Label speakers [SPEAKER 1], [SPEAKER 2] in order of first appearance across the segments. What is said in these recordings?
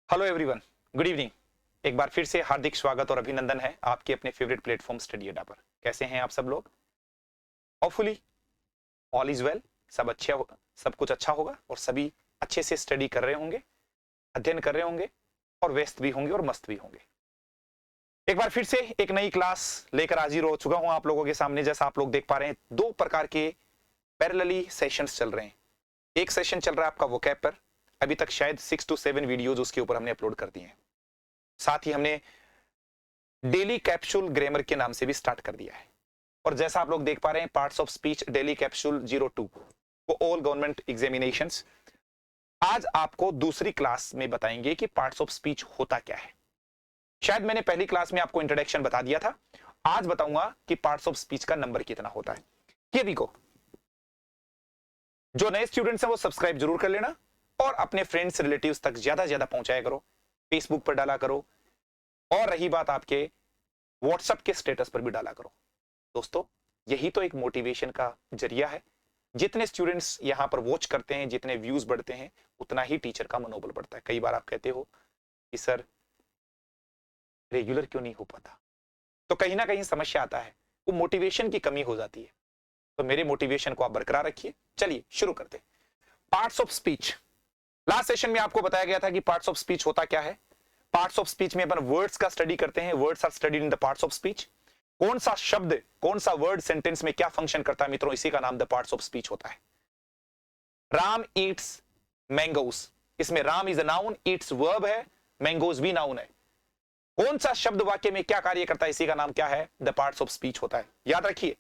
[SPEAKER 1] Hello everyone, good evening. एक बार फिर से हार्दिक स्वागत और अभिनंदन है आपके अपने फेवरेट प्लेटफॉर्म स्टडी अड्डा पर। कैसे हैं आप सब लोग? होपफुली ऑल इज वेल, सब अच्छे होगा, सब कुछ अच्छा होगा और सभी अच्छे से स्टडी कर रहे होंगे, अध्ययन कर रहे होंगे और व्यस्त भी होंगे और मस्त भी होंगे। एक बार फिर से एक नई क्लास लेकर हाजिर हो चुका हूं आप लोगों के सामने। जैसा आप लोग देख पा रहे हैं, दो प्रकार के पैरेलली सेशंस चल रहे हैं। एक सेशन चल रहा है आपका वोकैब पर, अभी तक शायद 6 to 7 वीडियोज उसके ऊपर हमने अपलोड कर दिए हैं। साथ ही हमने डेली कैप्सूल ग्रामर के नाम से भी स्टार्ट कर दिया है। और जैसा आप लोग देख पा रहे हैं, parts of speech daily capsule 02 वो ऑल गवर्नमेंट एग्जामिनेशंस। आज आपको दूसरी क्लास में बताएंगे कि पार्ट्स ऑफ स्पीच होता क्या है। शायद मैंने पहली क्लास में आपको इंट्रोडक्शन बता दिया था, आज बताऊंगा कि पार्ट्स ऑफ स्पीच का नंबर कितना होता है। ये देखो, जो नए स्टूडेंट्स हैं वो सब्सक्राइब जरूर कर लेना और अपने फ्रेंड्स रिलेटिव्स तक ज्यादा ज्यादा पहुंचाया करो, फेसबुक पर डाला करो और रही बात आपके व्हाट्सएप के स्टेटस पर भी डाला करो। दोस्तों, यही तो एक मोटिवेशन का जरिया है। जितने स्टूडेंट्स यहां पर वॉच करते हैं, जितने व्यूज बढ़ते हैं, उतना ही टीचर का मनोबल बढ़ता है। कई बार आप कहते हो कि सर रेगुलर क्यों नहीं हो पाता, तो कहीं ना कहीं समस्या आता है, वो मोटिवेशन की कमी हो जाती है। तो मेरे मोटिवेशन को आप बरकरार रखिए। चलिए शुरू करते हैं। Parts of speech, last session में आपको बताया गया था कि पार्ट्स ऑफ स्पीच होता क्या है। पार्ट्स ऑफ स्पीच में अपन वर्ड्स का स्टडी करते हैं। Words are studied in the parts of speech. कौन सा शब्द, कौन सा वर्ड सेंटेंस में क्या फंक्शन करता है मित्रों, इसी का नाम द पार्ट्स ऑफ स्पीच होता है। राम ईट्स मैंगोस, इसमें Ram is a noun, Yeats verb है, मैंगोस भी नाउन है। कौन सा शब्द वाक्य में क्या कार्य करता है, इसी का नाम क्या है, द पार्ट्स ऑफ स्पीच होता है। याद रखिए,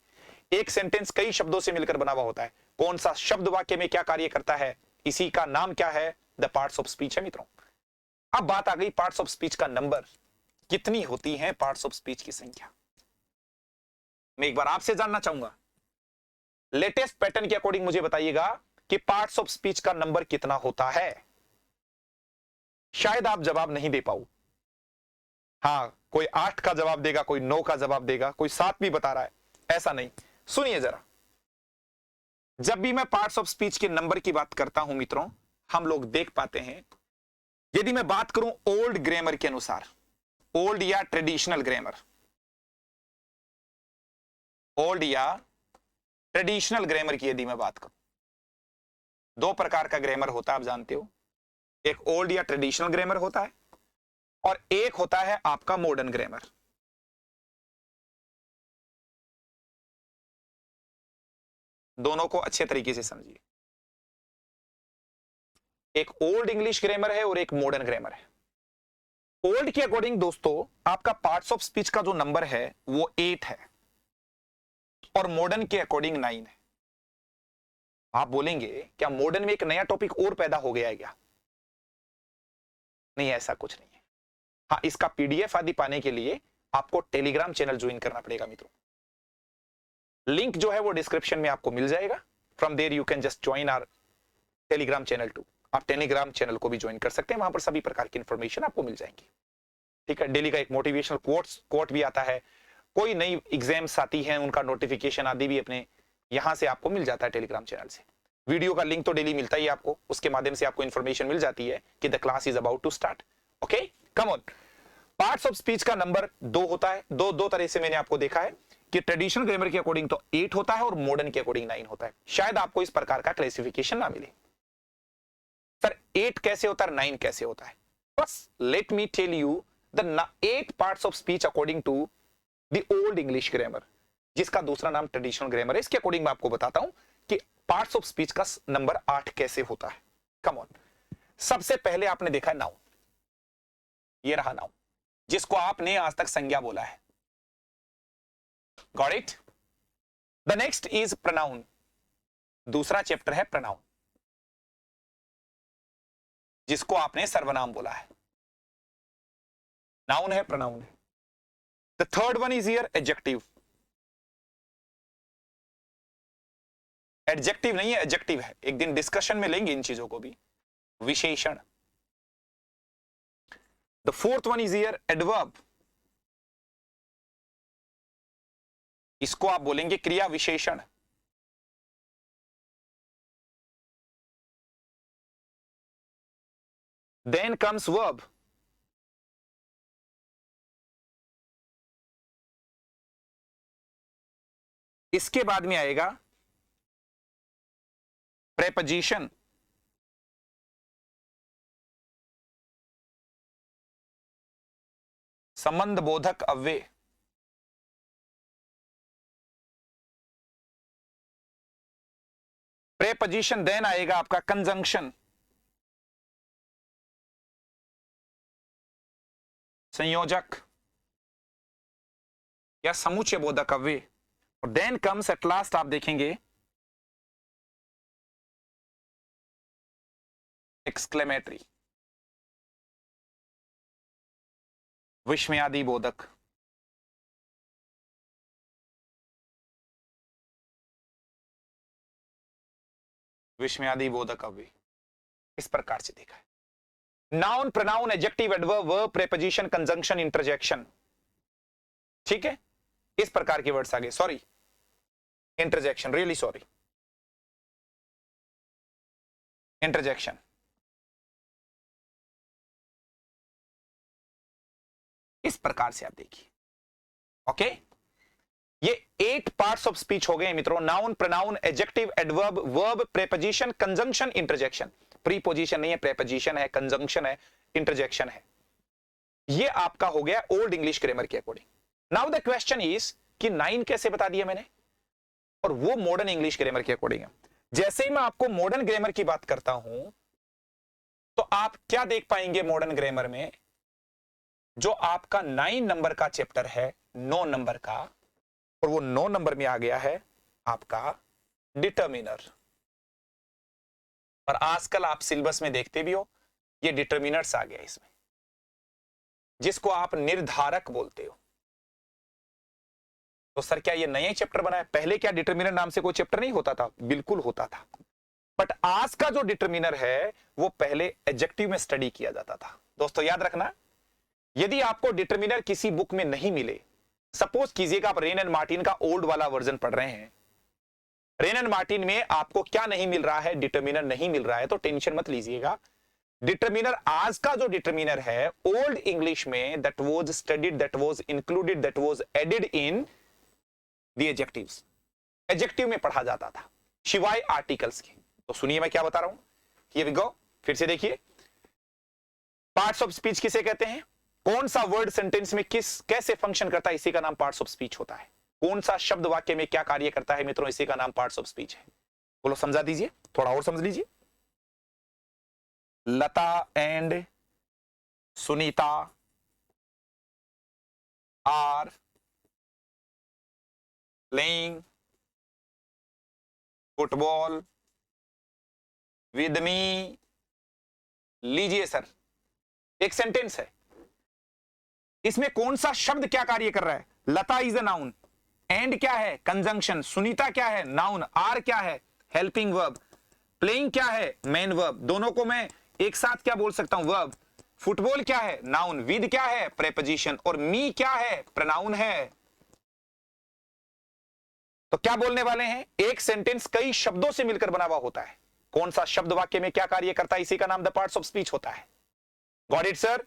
[SPEAKER 1] एक सेंटेंस कई शब्दों से मिलकर बना हुआ होता है। कौन सा शब्द वाक्य में क्या कार्य करता है, इसी का नाम क्या है, द पार्ट्स ऑफ स्पीच है मित्रों। अब बात आ गई पार्ट्स ऑफ स्पीच का नंबर, कितनी होती है पार्ट्स ऑफ स्पीच की संख्या। मैं एक बार आपसे जानना चाहूंगा, लेटेस्ट पैटर्न के अकॉर्डिंग मुझे बताइएगा कि पार्ट्स ऑफ स्पीच का नंबर कितना होता है। शायद आप जवाब नहीं दे पाओ। हाँ, कोई 8 का जवाब देगा, कोई 9 का जवाब देगा, कोई 7 भी बता रहा है, ऐसा नहीं। सुनिए जरा, जब भी मैं पार्ट्स ऑफ स्पीच के नंबर की बात करता हूं मित्रों, हम लोग देख पाते हैं, यदि मैं बात करूं ओल्ड ग्रामर के अनुसार, ओल्ड या ट्रेडिशनल ग्रामर, ओल्ड या ट्रेडिशनल ग्रामर की यदि मैं बात करूं, दो प्रकार का ग्रामर होता है, आप जानते हो। एक ओल्ड या ट्रेडिशनल ग्रामर होता है और एक होता है आपका मॉडर्न ग्रामर। दोनों को अच्छे तरीके से समझिए। एक ओल्ड इंग्लिश ग्रामर है और एक मॉडर्न ग्रामर है। ओल्ड के अकॉर्डिंग दोस्तों, आपका पार्ट्स ऑफ स्पीच का जो नंबर है वो 8 है और मॉडर्न के अकॉर्डिंग 9 है। आप बोलेंगे क्या मॉडर्न में एक नया टॉपिक और पैदा हो गया है क्या? नहीं, ऐसा कुछ नहीं है। हाँ, इसका पीडीएफ आदि पाने के लिए आपको टेलीग्राम चैनल ज्वाइन करना पड़ेगा मित्रों। लिंक जो है वो डिस्क्रिप्शन में आपको मिल जाएगा। From there you can just join our Telegram channel too. आप टेलीग्राम चैनल को भी ज्वाइन कर सकते हैं, वहां पर सभी प्रकार की इंफॉर्मेशन आपको मिल जाएंगी। ठीक है, डेली का एक मोटिवेशनल कोट भी आता है, कोई नई एग्जाम्स आती हैं उनका नोटिफिकेशन आदि भी अपने यहां से आपको मिल जाता है टेलीग्राम चैनल से। वीडियो का लिंक तो डेली मिलता ही आपको, उसके माध्यम से आपको इंफॉर्मेशन मिल जाती है कि the class is about to start. Okay, come on. Parts of speech का नंबर 2 होता है। दो तरह से मैंने आपको देखा है कि ट्रेडिशनल ग्रामर के अकॉर्डिंग तो 8 होता है और मॉडर्न के अकॉर्डिंग 9 होता है। शायद आपको इस प्रकार का क्लासिफिकेशन ना मिले, सर 8 कैसे होता है, 9 कैसे होता है। बस let me tell you the 8 parts of speech according to the old English grammar, जिसका दूसरा नाम ट्रेडिशनल ग्रामर है। इसके अकॉर्डिंग मैं आपको बताता हूं कि पार्ट्स ऑफ स्पीच का नंबर 8 कैसे होता है। Come on. सबसे पहले आपने देखा है नाउन, ये रहा नाउन, जिसको आपने आज तक संज्ञा बोला है। Got it? The next is pronoun, दूसरा चैप्टर है प्रोनाउन, जिसको आपने सर्वनाम बोला है। नाउन है, प्रोनाउन है। The third one is here adjective. Adjective नहीं है, एडजेक्टिव है, एक दिन डिस्कशन में लेंगे इन चीजों को भी। विशेषण। The fourth one is here adverb, इसको आप बोलेंगे क्रिया विशेषण। देन कम्स वर्ब, इसके बाद में आएगा प्रेपोजिशन, संबंध बोधक अव्यय, प्रेपोजिशन, देन आएगा आपका कंजंक्शन, संयोजक या समुच्चय बोधक अव्यय, और देन कम्स एट लास्ट आप देखेंगे एक्सक्लेमेटरी, विस्मयादि बोधक। विस्मयादि बोधक अव्यय इस प्रकार से देखा है। Noun, pronoun, adjective, adverb, verb, preposition, conjunction, interjection, ठीक है, इस प्रकार के वर्ड्स आगे, sorry interjection, really sorry, interjection, इस प्रकार से आप देखिए। ओके, ये 8 पार्ट्स ऑफ स्पीच हो गए मित्रों। Noun, pronoun, adjective, adverb, verb, preposition, conjunction, interjection. Preposition नहीं है, प्रेपोजिशन है, कंजंक्शन है, इंटरजेक्शन है। ये आपका हो गया ओल्ड इंग्लिश ग्रामर के according. Now the question is कि 9 कैसे बता दिया मैंने, और वो मॉडर्न इंग्लिश ग्रामर के अकॉर्डिंग है। जैसे ही मैं आपको मॉडर्न ग्रामर की बात करता हूं तो आप क्या देख पाएंगे मॉडर्न ग्रामर में, जो आपका 9 नंबर का चैप्टर है, 9 नंबर का, और वो 9 नंबर में आ गया है आपका डिटर्मिनर। और आजकल आप सिलेबस में देखते भी हो, ये डिटर्मिनर्स आ गया इसमें, जिसको आप निर्धारक बोलते हो। तो सर क्या ये नया चैप्टर बना है? पहले क्या डिटर्मिनर नाम से कोई चैप्टर नहीं होता था? बिल्कुल होता था, बट आज का जो डिटर्मिनर है वो पहले एडजेक्टिव में स्टडी किया जाता था। दोस्तों याद रखना, यदि आपको डिटर्मिनर किसी बुक में नहीं मिले, सपोज कीजिएगा आप रेन एंड मार्टिन का ओल्ड वाला वर्जन पढ़ रहे हैं, रेन एंड मार्टिन में आपको क्या नहीं मिल रहा है? डिटर्मिनर नहीं मिल रहा है, तो टेंशन मत लीजिएगा। डिटर्मिनर, आज का जो डिटर्मिनर है ओल्ड इंग्लिश में, that was studied, that was included, that was added in the adjectives, adjective में पढ़ा जाता था शिवाय आर्टिकल्स के। तो सुनिए मैं क्या बता रहा हूं, हियर वी गो, फिर से देखिए। पार्ट्स ऑफ स्पीच किसे कहते हैं? कौन सा वर्ड सेंटेंस में किस कैसे फंक्शन करता है, इसी का नाम पार्ट्स ऑफ स्पीच होता है। कौन सा शब्द वाक्य में क्या कार्य करता है मित्रों, इसी का नाम पार्ट्स ऑफ स्पीच है। बोलो समझा दीजिए, थोड़ा और समझ लीजिए। Lata and Sunita are playing football with me. लीजिए सर, एक सेंटेंस है, इसमें कौन सा शब्द क्या कार्य कर रहा है? लता इज अ नाउन, एंड क्या है? कंजंक्शन, सुनीता क्या है? नाउन, आर क्या है? हेल्पिंग वर्ब, प्लेइंग क्या है? मेन वर्ब, दोनों को मैं एक साथ क्या बोल सकता हूं? वर्ब। फुटबॉल क्या है? नाउन। विद क्या है? प्रेपोजिशन। और मी क्या है? प्रोनाउन है। तो क्या बोलने वाले हैं? एक सेंटेंस कई शब्दों से मिलकर बना हुआ होता है। कौन सा शब्द वाक्य में क्या कार्य करता है, इसी का नाम द पार्ट्स ऑफ स्पीच होता है। Got it sir?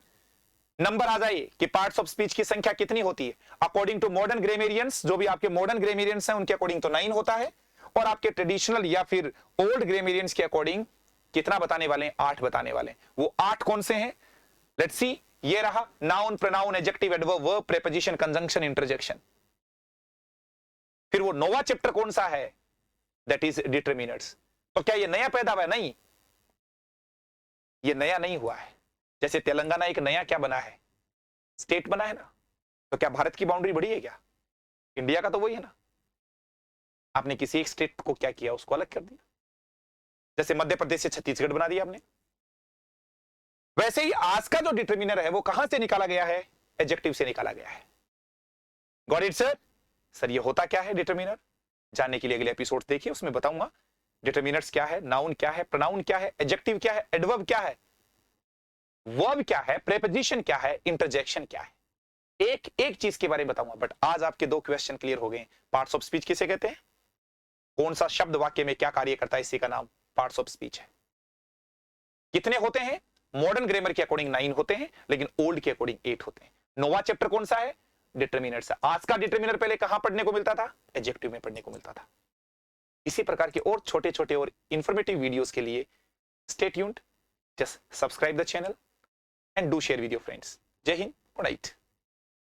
[SPEAKER 1] नंबर आ जाइए कि पार्ट्स ऑफ स्पीच की संख्या कितनी होती है। अकॉर्डिंग टू मॉडर्न ग्रामेरियंस, जो भी आपके मॉडर्न ग्रामेरियंस हैं उनके अकॉर्डिंग तो 9 होता है, और आपके ट्रेडिशनल या फिर ओल्ड ग्रामेरियंस के अकॉर्डिंग कितना बताने वाले हैं? 8 बताने वाले हैं। वो 8 कौन से हैं? Let's see. ये रहा noun, pronoun, adjective, adverb, verb, preposition, conjunction, interjection. फिर वो नोवा चैप्टर कौन सा है? That is determiners. तो क्या ये नया पैदा हुआ है? नहीं, ये नया नहीं हुआ है। जैसे तेलंगाना एक नया क्या बना है? स्टेट बना है ना। तो क्या भारत की बाउंड्री बढ़ी है क्या? इंडिया का तो वही है ना। आपने किसी एक स्टेट को क्या किया? उसको अलग कर दिया। जैसे मध्य प्रदेश से छत्तीसगढ़ बना दिया आपने। वैसे ही आज का जो डिटर्मिनर है वो कहां से निकाला गया है? एडजेक्टिव से निकाला गया है। Got it sir? सर ये होता क्या है डिटर्मिनर? जानने के लिए अगले एपिसोड देखिए, उसमें बताऊंगा डिटर्मिनर्स क्या है, नाउन क्या है, प्रोनाउन क्या है, एडजेक्टिव क्या है, एडवर्ब क्या है, वर्ब क्या है, प्रेपोजिशन क्या है, इंटरजेक्शन क्या है। एक एक चीज के बारे में बताऊंगा। बट आज आपके 2 क्वेश्चन क्लियर हो गए। पार्ट्स ऑफ स्पीच किसे कहते हैं? कौन सा शब्द वाक्य में क्या कार्य करता है, इसी का नाम पार्ट्स ऑफ स्पीच है। कितने होते हैं? मॉडर्न ग्रामर के अकॉर्डिंग 9 होते हैं, लेकिन ओल्ड के अकॉर्डिंग 8 होते हैं। नोवा चैप्टर कौन सा है? डिटर्मिनर से। आज का डिटर्मिनर पहले कहां पढ़ने को मिलता था? एडजेक्टिव में पढ़ने को मिलता था। इसी प्रकार के और छोटे छोटे और इंफॉर्मेटिव वीडियोस के लिए stay tuned, just subscribe the channel and do share with your friends. जय हिंद, गुड नाइट।